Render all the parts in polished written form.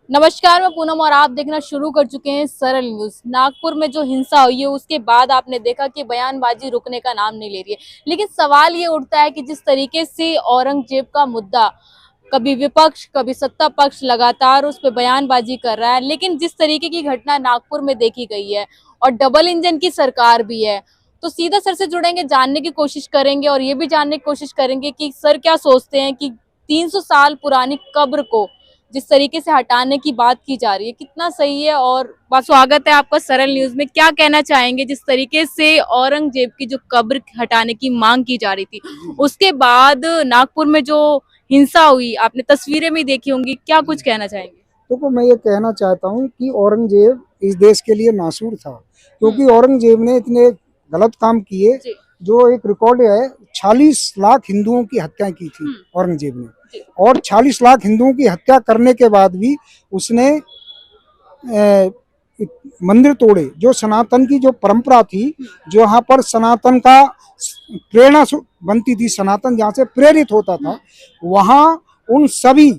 नमस्कार, मैं पूनम और आप देखना शुरू कर चुके हैं सरल न्यूज। नागपुर में जो हिंसा हुई है उसके बाद आपने देखा कि बयानबाजी रुकने का नाम नहीं ले रही है। लेकिन सवाल ये उठता है कि जिस तरीके से औरंगजेब का मुद्दा, कभी विपक्ष कभी सत्ता पक्ष लगातार उस पर बयानबाजी कर रहा है, लेकिन जिस तरीके की घटना नागपुर में देखी गई है और डबल इंजन की सरकार भी है, तो सीधा सर से जुड़ेंगे, जानने की कोशिश करेंगे और ये भी जानने की कोशिश करेंगे कि सर क्या सोचते हैं कि 300 साल पुरानी कब्र को जिस तरीके से हटाने की बात की जा रही है कितना सही है। और बहुत स्वागत है आपका सरल न्यूज में। क्या कहना चाहेंगे जिस तरीके से औरंगजेब की जो कब्र हटाने की मांग की जा रही थी, उसके बाद नागपुर में जो हिंसा हुई, आपने तस्वीरें भी देखी होंगी, क्या कुछ कहना चाहेंगे? देखो, मैं ये कहना चाहता हूँ कि औरंगजेब इस देश के लिए नासूर था, क्योंकि औरंगजेब ने इतने गलत काम किए। जो एक रिकॉर्ड है, 46 लाख हिंदुओं की हत्या की थी औरंगजेब ने, और 46 लाख हिंदुओं की हत्या करने के बाद भी उसने मंदिर तोड़े। जो सनातन की जो परंपरा थी, जो यहाँ पर सनातन का प्रेरणा बनती थी, सनातन जहाँ से प्रेरित होता था, वहाँ उन सभी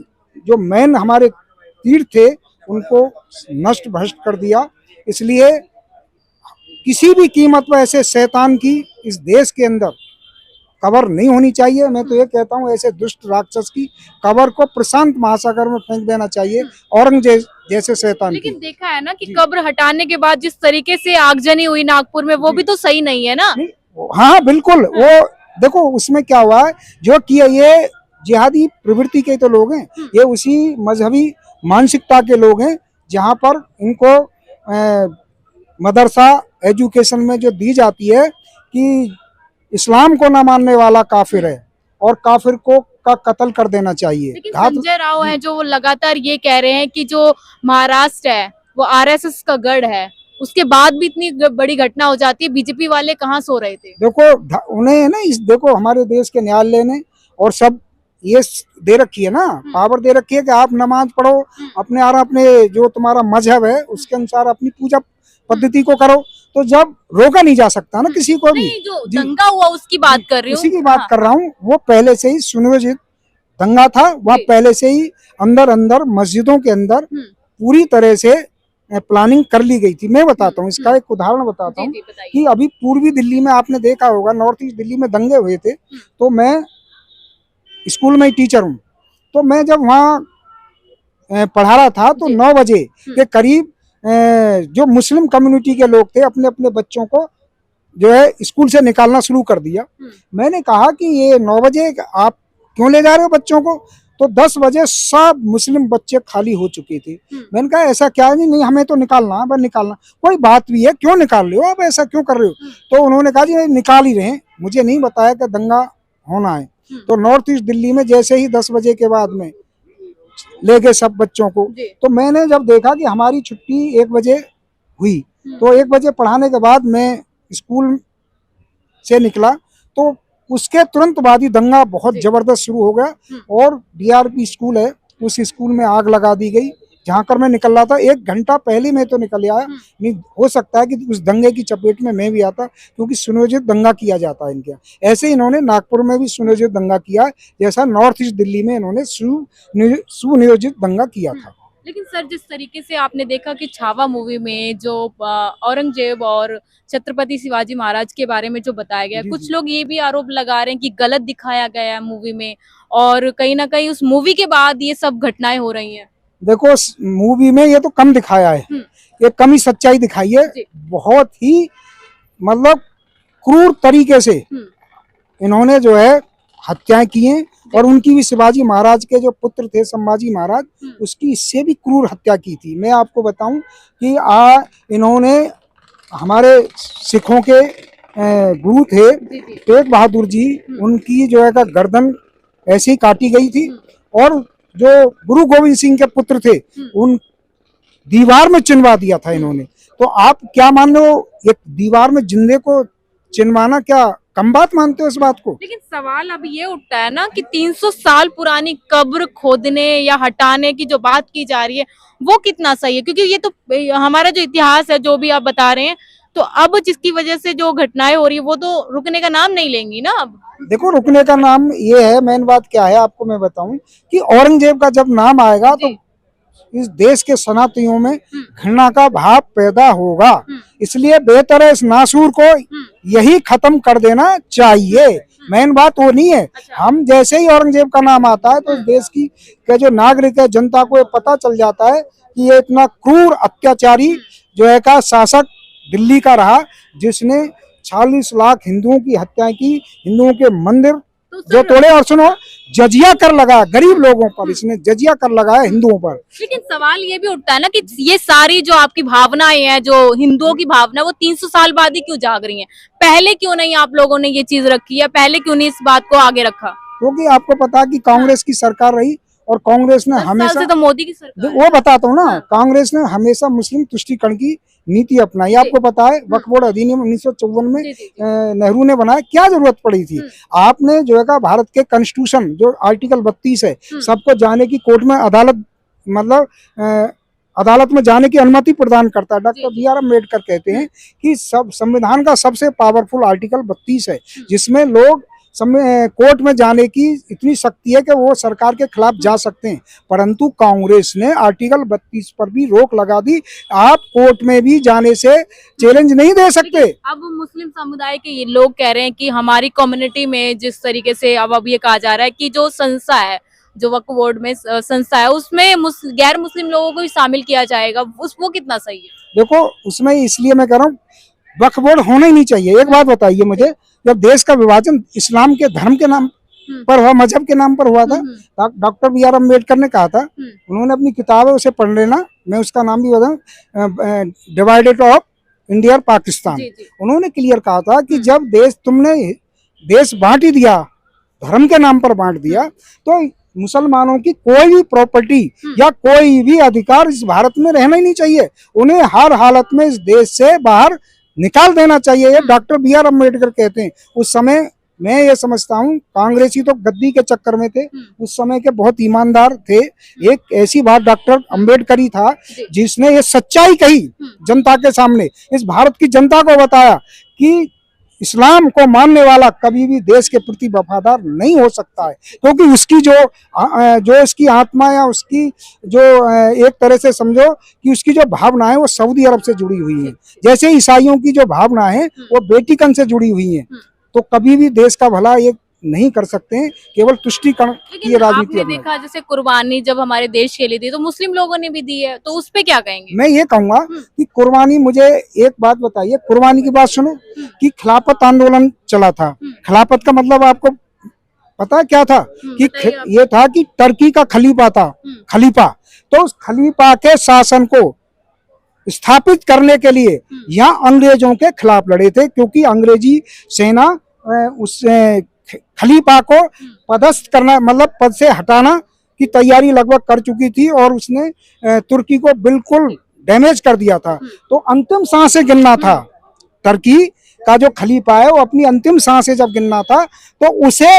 जो मेन हमारे तीर्थ थे उनको नष्ट भ्रष्ट कर दिया। इसलिए किसी भी कीमत पर ऐसे शैतान की इस देश के अंदर कब्र नहीं होनी चाहिए। मैं तो ये कहता हूँ, ऐसे दुष्ट राक्षस की कब्र को प्रशांत महासागर में फेंक देना चाहिए, औरंगजेब जैसे शैतान लेकिन की। देखा है ना कि कब्र हटाने के बाद जिस तरीके से आगजनी हुई नागपुर में, वो भी तो सही नहीं है ना। हाँ बिल्कुल, वो देखो उसमें क्या हुआ है, जो किया ये जिहादी प्रवृत्ति के तो लोग हैं, ये उसी मजहबी मानसिकता के लोग हैं, जहाँ पर इनको मदरसा एजुकेशन में जो दी जाती है कि इस्लाम को ना मानने वाला काफिर है और काफिर को का कत्ल कर देना चाहिए। लेकिन संजय राव है जो वो लगातार ये कह रहे हैं कि जो महाराष्ट्र है वो आरएसएस का गढ़ है, उसके बाद भी इतनी बड़ी घटना हो जाती है। बीजेपी वाले कहाँ सो रहे थे? देखो उन्हें ना, इस देखो हमारे देश के न्यायालय ने और सब ये दे रखी है ना, पावर दे रखी है कि आप नमाज पढ़ो, अपने अपने जो तुम्हारा मजहब है उसके अनुसार अपनी पूजा पद्धति को करो। तो जब रोका नहीं जा सकता ना किसी को भी। नहीं, जो दंगा हुआ उसकी बात कर रही हूँ, उसी की बात कर रहा हूँ। वो पहले से ही सुनियोजित दंगा था, वह पहले से ही अंदर अंदर मस्जिदों के अंदर पूरी तरह से प्लानिंग कर ली गई थी। मैं बताता हूँ, इसका एक उदाहरण बताता हूँ कि अभी पूर्वी दिल्ली में आपने देखा होगा, नॉर्थ ईस्ट दिल्ली में दंगे हुए थे, तो मैं स्कूल में ही टीचर हूँ, तो मैं जब वहाँ पढ़ा रहा था तो 9 बजे के करीब जो मुस्लिम कम्युनिटी के लोग थे अपने अपने बच्चों को जो है स्कूल से निकालना शुरू कर दिया। मैंने कहा कि ये 9 बजे आप क्यों ले जा रहे हो बच्चों को? तो 10 बजे सब मुस्लिम बच्चे खाली हो चुके थे। मैंने कहा ऐसा क्या है? नहीं हमें तो निकालना है, बस निकालना, कोई बात भी है, क्यों निकाल रहे हो आप, ऐसा क्यों कर रहे हो? तो उन्होंने कहा जी निकाल ही रहे हैं, मुझे नहीं बताया कि दंगा होना है। तो नॉर्थ ईस्ट दिल्ली में जैसे ही 10 बजे के बाद में ले गए सब बच्चों को, तो मैंने जब देखा कि हमारी छुट्टी 1 बजे हुई, तो 1 बजे पढ़ाने के बाद मैं स्कूल से निकला, तो उसके तुरंत बाद ही दंगा बहुत जबरदस्त शुरू हो गया और डीआरपी स्कूल है, उस स्कूल में आग लगा दी गई। जहाँ कर मैं निकल रहा था 1 घंटा पहले मैं तो निकल आया, नहीं हो सकता है कि उस दंगे की चपेट में मैं भी आता, क्योंकि सुनियोजित दंगा किया जाता है इनके। ऐसे इन्होंने नागपुर में भी सुनियोजित दंगा किया, जैसा नॉर्थ ईस्ट दिल्ली में इन्होंने सुनियोजित दंगा किया था। लेकिन सर, जिस तरीके से आपने देखा कि छावा मूवी में जो औरंगजेब और छत्रपति शिवाजी महाराज के बारे में जो बताया गया, कुछ लोग ये भी आरोप लगा रहे हैं कि गलत दिखाया गया है मूवी में, और कहीं ना कहीं उस मूवी के बाद ये सब घटनाएं हो रही हैं। देखो मूवी में ये तो कम दिखाया है, ये कम ही सच्चाई दिखाई है। बहुत ही मतलब क्रूर तरीके से इन्होंने जो है हत्याएं की हैं, और उनकी भी शिवाजी महाराज के जो पुत्र थे संभाजी महाराज, उसकी इससे भी क्रूर हत्या की थी। मैं आपको बताऊं कि इन्होंने हमारे सिखों के गुरु थे तेग बहादुर जी, उनकी जो है गर्दन ऐसी काटी गई थी, और जो गुरु गोविंद सिंह के पुत्र थे उन दीवार में चिनवा दिया था इन्होंने। तो आप क्या मान रहे हो, एक दीवार में जिंदे को चिनवाना क्या कम बात मानते हो इस बात को? लेकिन सवाल अब ये उठता है ना कि 300 साल पुरानी कब्र खोदने या हटाने की जो बात की जा रही है वो कितना सही है, क्योंकि ये तो हमारा जो इतिहास है, जो भी आप बता रहे हैं, तो अब जिसकी वजह से जो घटनाएं हो रही है वो तो रुकने का नाम नहीं लेंगी ना। अब देखो रुकने का नाम ये है, मेन बात क्या है आपको मैं बताऊं कि औरंगजेब का जब नाम आएगा तो इस देश के सनातनियों में घृणा का भाव पैदा होगा। इसलिए बेहतर है इस नासूर को यही खत्म कर देना चाहिए। मेन बात वो नहीं है। हम जैसे ही औरंगजेब का नाम आता है तो इस देश की के जो नागरिक है, जनता को ये पता चल जाता है कि ये इतना क्रूर अत्याचारी जो है का शासक दिल्ली का रहा, जिसने 40 लाख हिंदुओं की हत्या की, हिंदुओं के मंदिर जो तोड़े। और सुनो, जजिया कर लगा गरीब लोगों पर, इसने जजिया कर लगाया हिंदुओं पर। लेकिन सवाल ये भी उठता है ना कि ये सारी जो आपकी भावनाएं हैं, जो हिंदुओं की भावना, वो 300 साल बाद ही क्यों जाग रही हैं? पहले क्यों नहीं आप लोगों ने ये चीज रखी है? पहले क्यों नहीं इस बात को आगे रखा? क्योंकि आपको पता है कि कांग्रेस की सरकार रही और कांग्रेस ने 10 साल हमेशा, से तो मोदी की सरकार है। वो बताता हूँ ना, कांग्रेस ने हमेशा मुस्लिम तुष्टीकरण की नीति अपनाई। आपको पता है वक्फ बोर्ड अधिनियम 1954 में नेहरू ने बनाया, क्या जरूरत पड़ी थी? आपने जो है भारत के कॉन्स्टिट्यूशन जो आर्टिकल 32 है, सबको जाने की कोर्ट में अदालत मतलब अदालत में जाने की अनुमति प्रदान करता है। डॉक्टर बी आर अम्बेडकर कहते हैं कि सब संविधान का सबसे पावरफुल आर्टिकल 32 है, जिसमें लोग कोर्ट में जाने की इतनी शक्ति है कि वो सरकार के खिलाफ जा सकते हैं। परंतु कांग्रेस ने आर्टिकल 32 पर भी रोक लगा दी। आप कोर्ट में भी जाने से चैलेंज नहीं दे सकते। अब मुस्लिम समुदाय के ये लोग कह रहे हैं कि हमारी कम्युनिटी में जिस तरीके से अब ये कहा जा रहा है कि जो संस्था है, जो वक्फ बोर्ड में संस्था है, उसमें गैर मुस्लिम लोगों को भी शामिल किया जाएगा, वो कितना सही है? देखो, उसमें इसलिए मैं कह रहा हूँ वक्फ बोर्ड होना ही नहीं चाहिए। एक बात बताइए मुझे, जब देश का विभाजन इस्लाम के धर्म के नाम पर हुआ, मजहब के नाम पर हुआ था, डॉक्टर बी आर अम्बेडकर ने कहा था, उन्होंने अपनी किताब है उसे पढ़ लेना, मैं उसका नाम भी बताऊं, डिवाइडेड ऑफ इंडिया और पाकिस्तान। उन्होंने क्लियर कहा था कि जब तुमने देश बांट ही दिया, धर्म के नाम पर बांट दिया, तो मुसलमानों की कोई भी प्रॉपर्टी या कोई भी अधिकार इस भारत में रहना ही नहीं चाहिए। उन्हें हर हालत में इस देश से बाहर निकाल देना चाहिए। ये डॉक्टर बी आर अम्बेडकर कहते हैं। उस समय मैं ये समझता हूँ कांग्रेसी तो गद्दी के चक्कर में थे, उस समय के बहुत ईमानदार थे। एक ऐसी बात डॉक्टर अम्बेडकर ही था जिसने ये सच्चाई कही जनता के सामने, इस भारत की जनता को बताया कि इस्लाम को मानने वाला कभी भी देश के प्रति वफादार नहीं हो सकता है, क्योंकि उसकी जो उसकी आत्मा या उसकी जो एक तरह से समझो कि उसकी जो भावना है वो सऊदी अरब से जुड़ी हुई है। जैसे ईसाइयों की जो भावना है वो वेटिकन से जुड़ी हुई है। तो कभी भी देश का भला ये नहीं कर सकते हैं, केवल तुष्टीकरण की राजनीति। आपने देखा जैसे कुर्बानी जब हमारे देश के लिए दी तो मुस्लिम लोगों ने भी दी है, तो उस पे क्या कहेंगे? मैं ये कहूंगा कि कुर्बानी, मुझे एक बात बताइए, कुर्बानी की बात सुनो कि खिलाफत आंदोलन चला था। खिलाफत का मतलब आपको पता है क्या था? कि ये था कि टर्की का खलीफा था, खलीफा, तो उस खलीफा के शासन को स्थापित करने के लिए यहाँ अंग्रेजों के खिलाफ लड़े थे, क्योंकि अंग्रेजी सेना उस खलीफा को पदस्थ करना, मतलब पद से हटाना की तैयारी लगभग कर चुकी थी, और उसने तुर्की को बिल्कुल डैमेज कर दिया था। तो अंतिम सांसें गिनना था, तुर्की का जो खलीफा है वो अपनी अंतिम सांसें जब गिनना था, तो उसे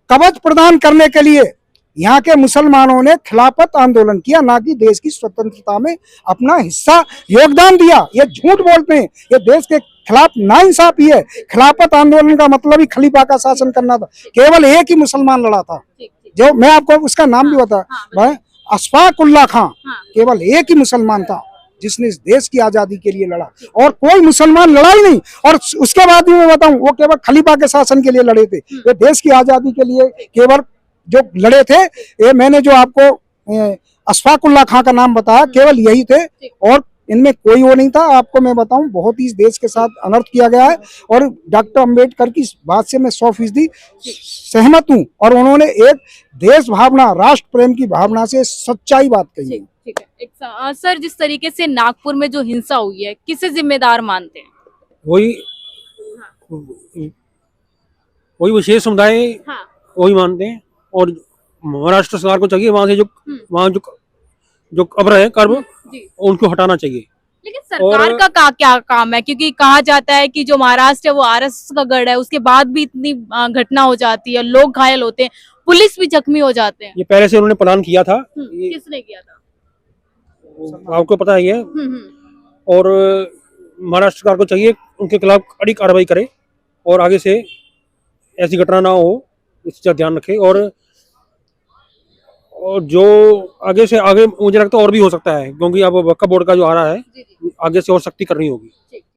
कवच प्रदान करने के लिए यहाँ के मुसलमानों ने खिलाफत आंदोलन किया, ना कि देश की स्वतंत्रता में अपना हिस्सा योगदान दिया। ये झूठ बोलते हैं, ये देश के खिलाफ नाइंसाफी है। खिलाफत आंदोलन का मतलब ही खलीफा का शासन करना था। केवल एक ही मुसलमान लड़ा था, जो मैं आपको उसका नाम भी बता, अशफाक उल्लाह खां, केवल एक ही मुसलमान था जिसने इस देश की आजादी के लिए लड़ा, और कोई मुसलमान लड़ा ही नहीं। और उसके बाद भी मैं बताऊं, वो केवल खलीफा के शासन के लिए लड़े थे। वे देश की आजादी के लिए केवल जो लड़े थे, ये मैंने जो आपको अशफाक उल्लाह खां का नाम बताया, केवल यही थे, और इनमें कोई वो नहीं था। आपको मैं बताऊं, बहुत ही इस देश के साथ अनर्थ किया गया है, और डॉक्टर अम्बेडकर की बात से मैं 100% सहमत हूं, और उन्होंने एक देश भावना, राष्ट्र प्रेम की भावना से सच्चाई बात कही है। ठीक है। सर, जिस तरीके से नागपुर में जो हिंसा हुई है, किसे जिम्मेदार मानते हैं? वही विशेष समुदाय वही मानते हैं, और महाराष्ट्र सरकार को चाहिए वहाँ से वहाँ जो कब्र है कर्म उनको हटाना चाहिए। लेकिन सरकार का क्या काम है? क्योंकि कहा जाता है कि जो महाराष्ट्र है वो आरएसएस का गढ़ है, उसके बाद भी इतनी घटना हो जाती है, लोग घायल होते हैं, पुलिस भी जख्मी हो जाते हैं। ये पहले से उन्होंने प्लान किया था। किसने किया था? आपको पता ही है। और महाराष्ट्र सरकार को चाहिए उनके खिलाफ कड़ी कार्रवाई करे, और आगे से ऐसी घटना ना हो, इसका ध्यान रखे। और जो आगे से आगे मुझे लगता है और भी हो सकता है, क्योंकि अब वक्फ बोर्ड का जो आ रहा है जी जी आगे से और सख्ती करनी होगी।